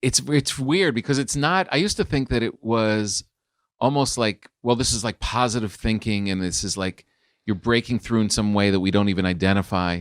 it's weird because it's not. I used to think that it was almost like, well, this is like positive thinking, and this is like you're breaking through in some way that we don't even identify.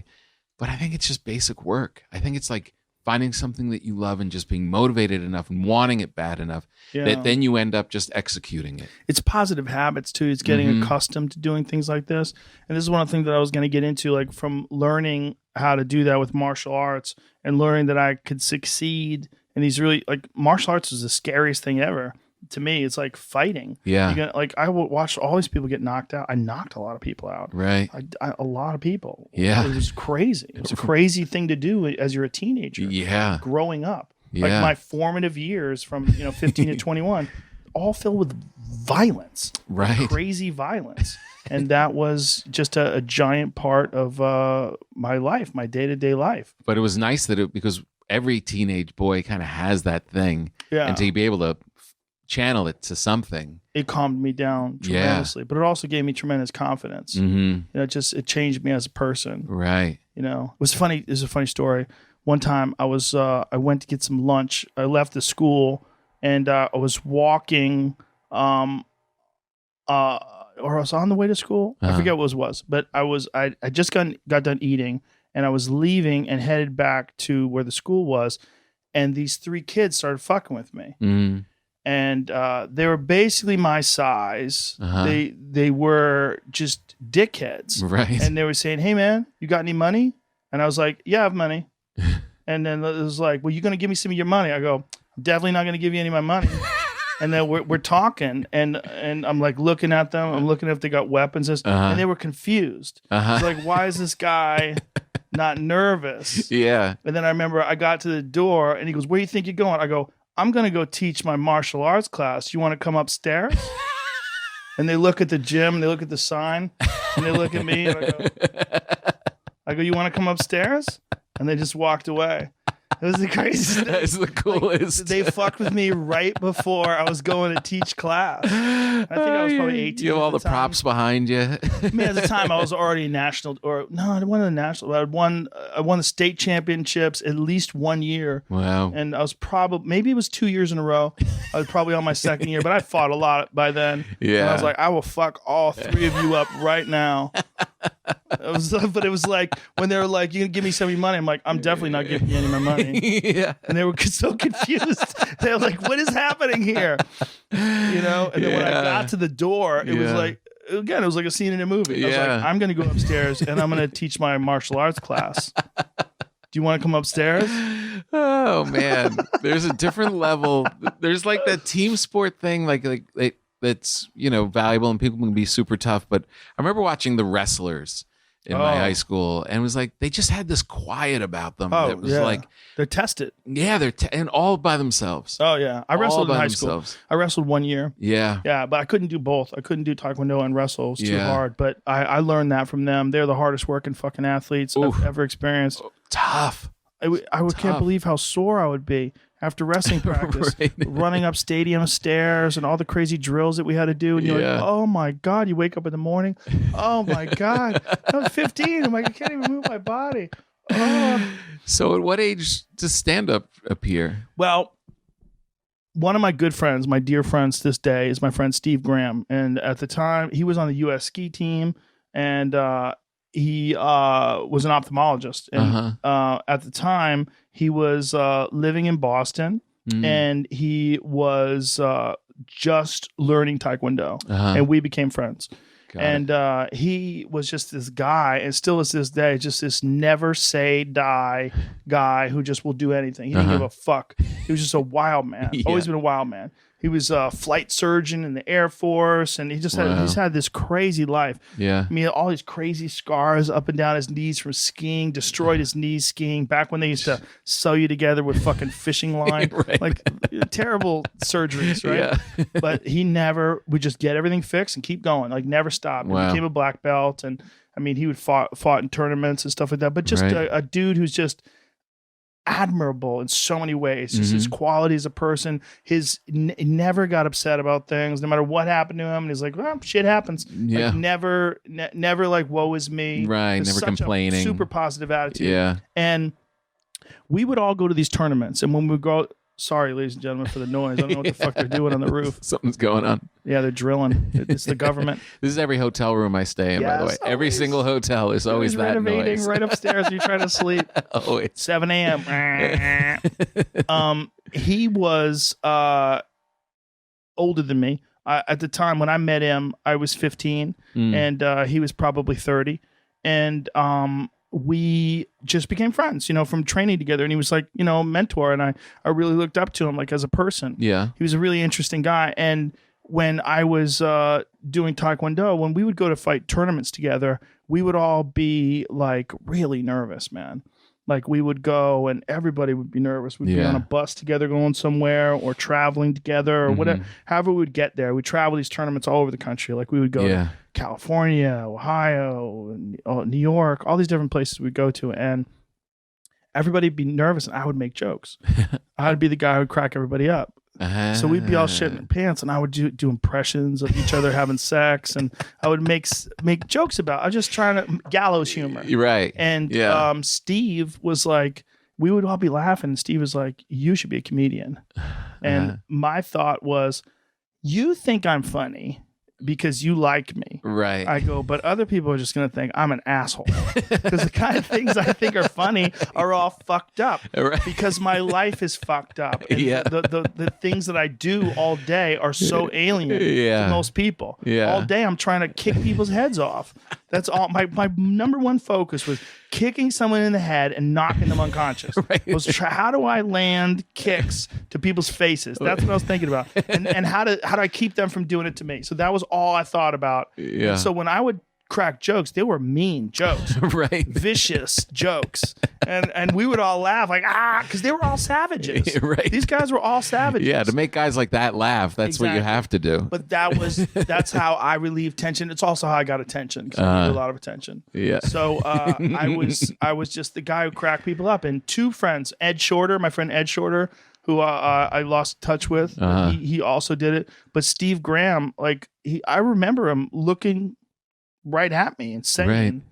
But I think it's just basic work. I think it's like finding something that you love and just being motivated enough and wanting it bad enough that then you end up just executing it. It's positive habits too. It's getting accustomed to doing things like this. And this is one of the things that I was going to get into, like from learning how to do that with martial arts and learning that I could succeed in these really, like, martial arts is the scariest thing ever. To me, it's like fighting. Yeah. Like I watched all these people get knocked out. I knocked a lot of people out. Right. A lot of people. Yeah. It was crazy. It was a crazy thing to do as you're a teenager. Yeah. Growing up. Like my formative years from 15 to 21, all filled with violence. Right. Crazy violence. And that was just a giant part of my life, my day-to-day life. But it was nice that because every teenage boy kind of has that thing. Yeah. And to be able to channel it to something. It calmed me down tremendously, but it also gave me tremendous confidence. It changed me as a person. Right. It was funny. It's a funny story. One time I went to get some lunch. I left the school and I was walking, or I was on the way to school. I forget what it was, but I just got done eating and I was leaving and headed back to where the school was. And these 3 kids started fucking with me. And they were basically my size. They were just dickheads. Right. And they were saying, "Hey, man, you got any money?" And I was like, "Yeah, I have money." And then it was like, "Well, you going to give me some of your money?" I go, "I'm definitely not going to give you any of my money." And then we're talking, and I'm like looking at them. I'm looking if they got weapons, and they were confused. It's like, why is this guy not nervous? Yeah. And then I remember I got to the door, and he goes, "Where do you think you're going?" I go, "I'm going to go teach my martial arts class. You want to come upstairs?" And they look at the gym, and they look at the sign, and they look at me, and I go, "You want to come upstairs?" And they just walked away. It was the craziest thing. That's the coolest. Like, they fucked with me right before I was going to teach class. I think I was probably 18. You have all the props behind you. I mean, at the time, I was already national, I won the national. I won the state championships at least 1 year. Wow. And I was maybe it was 2 years in a row. I was probably on my second year, but I fought a lot by then. Yeah. And I was like, I will fuck all 3 of you up right now. But it was like when they were like, "You can give me some of your money." I'm like, "I'm definitely not giving you any of my money." Yeah. And they were so confused. They were like, "What is happening here?" And then when I got to the door, it was like, again, it was like a scene in a movie. I was like, "I'm going to go upstairs and I'm going to teach my martial arts class. Do you want to come upstairs?" Oh man, there's a different level. There's like that team sport thing, like that's valuable and people can be super tough. But I remember watching the wrestlers in my high school, and it was like they just had this quiet about them. That was like they're tested. Yeah, and all by themselves. Oh yeah, I wrestled in high school. I wrestled 1 year. Yeah, but I couldn't do both. I couldn't do taekwondo and wrestle. It was too hard. But I learned that from them. They're the hardest working fucking athletes I've ever experienced. Tough. Can't believe how sore I would be after wrestling practice, running up stadium stairs and all the crazy drills that we had to do. And you're like, "Oh my God," you wake up in the morning. "Oh my God, I was 15. I'm like, I can't even move my body." Oh. So at what age does stand-up appear? Well, one of my good friends, my dear friends to this day, is my friend Steve Graham. And at the time, he was on the U.S. ski team, and he was an ophthalmologist. And at the time, he was living in Boston, and he was just learning Taekwondo, and we became friends. He was just this guy, and still is this day, just this never say die guy who just will do anything. He didn't give a fuck. He was just a wild man. Always been a wild man. He was a flight surgeon in the Air Force, and he just had this crazy life. Yeah, I mean, all these crazy scars up and down his knees from skiing, destroyed his knees skiing. Back when they used to sew you together with fucking fishing line, like terrible surgeries, right? Yeah. But he would just get everything fixed and keep going, like never stop. He became a black belt, and I mean, he would fought in tournaments and stuff like that. But just a dude who's just admirable in so many ways. Just his quality as a person. He never got upset about things, no matter what happened to him. And he's like, "Well, shit happens." Yeah. Like, never like, "Woe is me." Right. Never complaining. A super positive attitude. Yeah. And we would all go to these tournaments, and when we go, Sorry, ladies and gentlemen, for the noise. I don't know what the fuck they're doing on the roof. Something's going on. Yeah, they're drilling. It's the government. This is every hotel room I stay in, by the way. Yes, Every always. single hotel is always that renovating noise. right upstairs when you're trying to sleep. Always. 7 a.m. He was older than me. At the time when I met him, I was 15, and he was probably 30. And we just became friends, from training together. And he was like, a mentor. And I really looked up to him, like, as a person. Yeah. He was a really interesting guy. And when I was doing Taekwondo, when we would go to fight tournaments together, we would all be like really nervous, man. Like, we would go and everybody would be nervous. We'd be on a bus together going somewhere, or traveling together, or whatever. However we would get there. We'd travel these tournaments all over the country. Like, we would go to California, Ohio, New York, all these different places we'd go to. And everybody would be nervous, and I would make jokes. I'd be the guy who would crack everybody up. So we'd be all shit in the pants, and I would do impressions of each other having sex, and I would make jokes about. I was just trying to gallows humor, Right? And Steve was like, we would all be laughing, and Steve was like, "You should be a comedian." And my thought was, "You think I'm funny because you like me." Right. I go, but other people are just going to think I'm an asshole, because the kind of things I think are funny are all fucked up, Right. because my life is fucked up. And the things that I do all day are so alien to most people. Yeah. All day I'm trying to kick people's heads off. That's all. My number one focus was kicking someone in the head and knocking them unconscious. Right. How do I land kicks to people's faces? That's what I was thinking about. And how do I keep them from doing it to me? So that was all I thought about. Yeah. And so when I would crack jokes, they were mean jokes. Right. Vicious jokes. And we would all laugh like, because they were all savages. Right. These guys were all savages. Yeah, to make guys like that laugh, that's what you have to do. But that's how I relieved tension. It's also how I got attention, because I need a lot of attention. Yeah. So I was just the guy who cracked people up. And two friends, my friend Ed Shorter, who I lost touch with, he also did it. But Steve Graham, I remember him looking right at me and saying,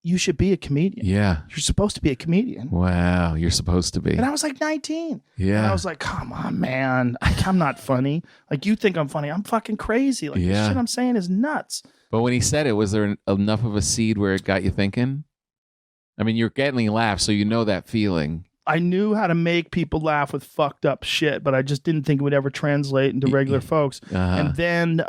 "You should be a comedian. Yeah. You're supposed to be a comedian." Wow, you're supposed to be. And I was like 19. Yeah. And I was like, come on, man. I'm not funny. Like, you think I'm funny. I'm fucking crazy. Like, the shit I'm saying is nuts. But when he said it, was there enough of a seed where it got you thinking? I mean, you're getting laughs, so you know that feeling. I knew how to make people laugh with fucked up shit, but I just didn't think it would ever translate into regular folks. And then,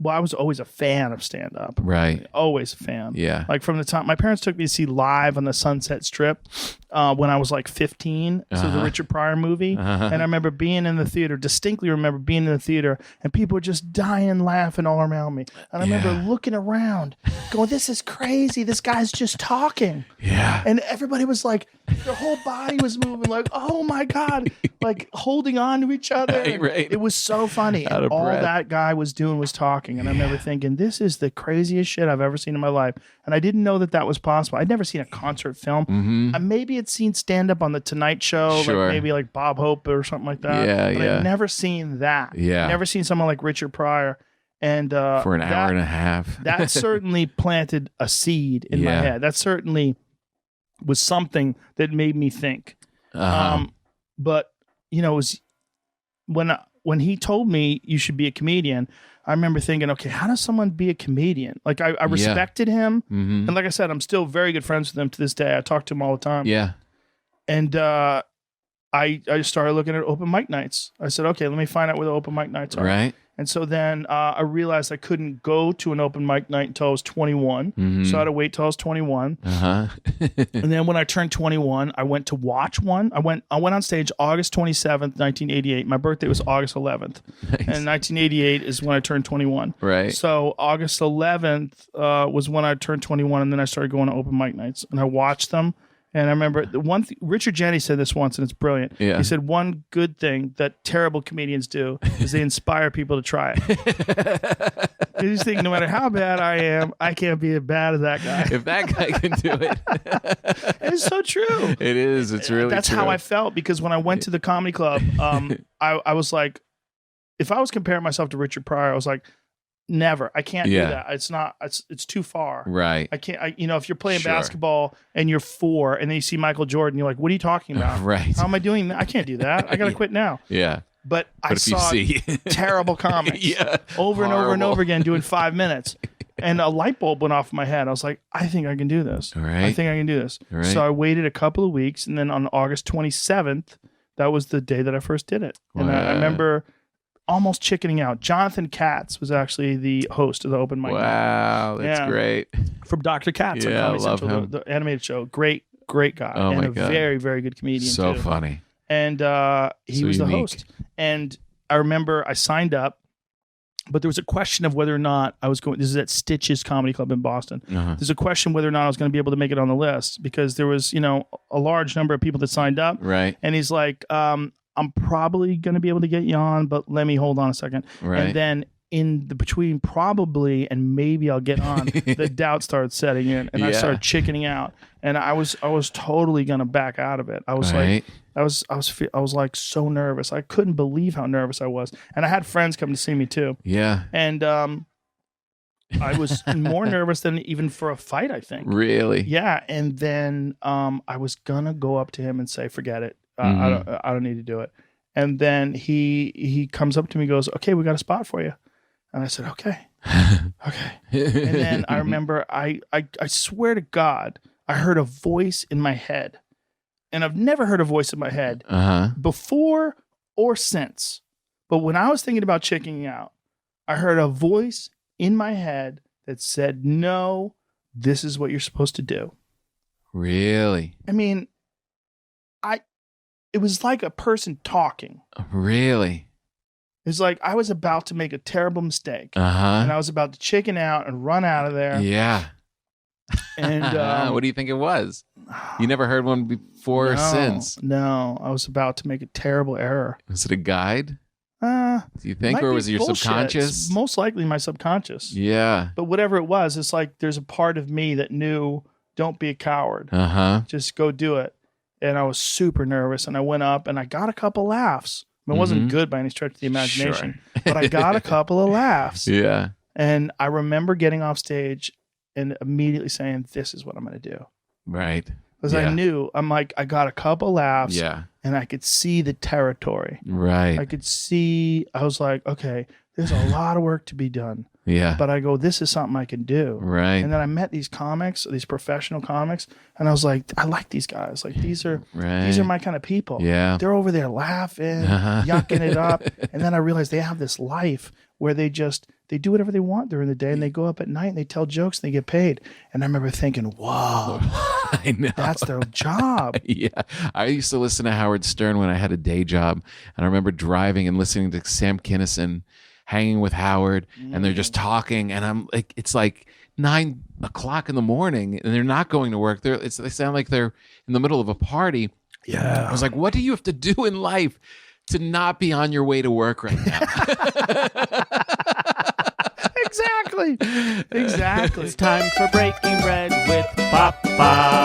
I was always a fan of stand-up. Right. Always a fan. Yeah. Like, from the time my parents took me to see Live on the Sunset Strip when I was like 15. So the Richard Pryor movie. And I remember being in the theater, distinctly remember being in the theater, and people were just dying laughing all around me. And I remember looking around, going, this is crazy. This guy's just talking. Yeah. And everybody was like, their whole body was moving, like, oh my God, like holding on to each other. Right. It was so funny. And all that guy was doing was talking. And I remember thinking, this is the craziest shit I've ever seen in my life. And I didn't know that was possible. I'd never seen a concert film. I maybe had seen stand-up on The Tonight Show, like maybe like Bob Hope or something like that. But I'd never seen that. Yeah. Never seen someone like Richard Pryor. And for an hour and a half. That certainly planted a seed in my head. That certainly was something that made me think. But it was when he told me you should be a comedian, I remember thinking, okay, how does someone be a comedian? Like, I respected him. And like I said, I'm still very good friends with him to this day. I talk to him all the time. Yeah. And I started looking at open mic nights. I said, okay, let me find out where the open mic nights are. Right. And so then I realized I couldn't go to an open mic night until I was 21. So I had to wait till I was 21. And then when I turned 21, I went to watch one. I went on stage August 27th, 1988. My birthday was August 11th. Nice. And 1988 is when I turned 21. Right. So August 11th was when I turned 21, and then I started going to open mic nights. And I watched them. And I remember Richard Jenney said this once, and it's brilliant. Yeah. He said, one good thing that terrible comedians do is they inspire people to try it. You just think, no matter how bad I am, I can't be as bad as that guy. If that guy can do it. It's so true. It is. It's really That's true. how I felt, because when I went to the comedy club, I was like, if I was comparing myself to Richard Pryor, I was like, never. I can't do Yeah. that. It's not. It's too far. Right. I can't. If you're playing Sure. basketball and you're 4, and then you see Michael Jordan, you're like, "What are you talking about? Right. How am I doing that? I can't do that. I gotta quit now." Yeah. But I But if you saw see terrible comics Yeah. over and over and Horrible. over again doing 5 minutes. And a light bulb went off in my head. I was like, I think I can do this. All right. I think I can do this. Right. So I waited a couple of weeks. And then on August 27th, that was the day that I first did it. And I Wow. remember almost chickening out. Jonathan Katz was actually the host of the open mic night Wow, that's Yeah. great. from Dr. Katz on Yeah, Comedy I love Central, him. the animated show. Great guy. Oh, and my a God. very, very good comedian So too. funny. And he So was the unique. host. And I remember I signed up, but there was a question of whether or not I was going. This is at Stitches Comedy Club in Boston. Uh-huh. There's a question whether or not I was going to be able to make it on the list because there was, a large number of people that signed up. Right. And he's like, I'm probably going to be able to get you on, but let me hold on a second. Right. And then in the between probably and maybe I'll get on, the doubt started setting in, and I Yeah. started chickening out, and I was totally gonna back out of it. I was Right. I was like so nervous. I couldn't believe how nervous I was, and I had friends come to see me too, Yeah. and I was more nervous than even for a fight, I think. Really? Yeah, and then I was gonna go up to him and say, "Forget it. Mhm. I don't need to do it." And then he comes up to me and goes, "Okay, we got a spot for you." And I said, "Okay, okay." And then I remember, I swear to God, I heard a voice in my head, and I've never heard a voice in my head Uh-huh. before or since. But when I was thinking about checking out, I heard a voice in my head that said, "No, this is what you're supposed to do." Really? I mean, it was like a person talking. Really? It's like I was about to make a terrible mistake, and Uh-huh. I was about to chicken out and run out of there. Yeah. And what do you think it was? You never heard one before or since. No, I was about to make a terrible error. Was it a guide? Uh, Do you think, might or be was it your bullshit. subconscious? It's most likely my subconscious. Yeah. But whatever it was, it's like there's a part of me that knew, don't be a coward. Uh-huh. Just go do it. And I was super nervous, and I went up and I got a couple laughs. I mean, it wasn't Mhm. good by any stretch of the imagination, Sure. but I got a couple of laughs. Yeah. And I remember getting off stage and immediately saying, "This is what I'm going to do." Right. Because Yeah. I knew, I'm like, I got a couple laughs, Yeah. and I could see the territory. Right. I was like, okay, there's a lot of work to be done. Yeah. But I go, this is something I can do. Right. And then I met these comics, these professional comics, and I was like, I like these guys. Like these are my kind of people. Yeah. They're over there laughing, Uh-huh. yucking it up. And then I realized they have this life where they do whatever they want during the day, and they go up at night and they tell jokes and they get paid. And I remember thinking, whoa, I know. that's their job. Yeah. I used to listen to Howard Stern when I had a day job. And I remember driving and listening to Sam Kinison hanging with Howard, and they're just talking. And I'm like, it's like 9 o'clock in the morning and they're not going to work. They sound like they're in the middle of a party. Yeah. I was like, what do you have to do in life to not be on your way to work right now? Exactly. It's time for Breaking Bread with Papa.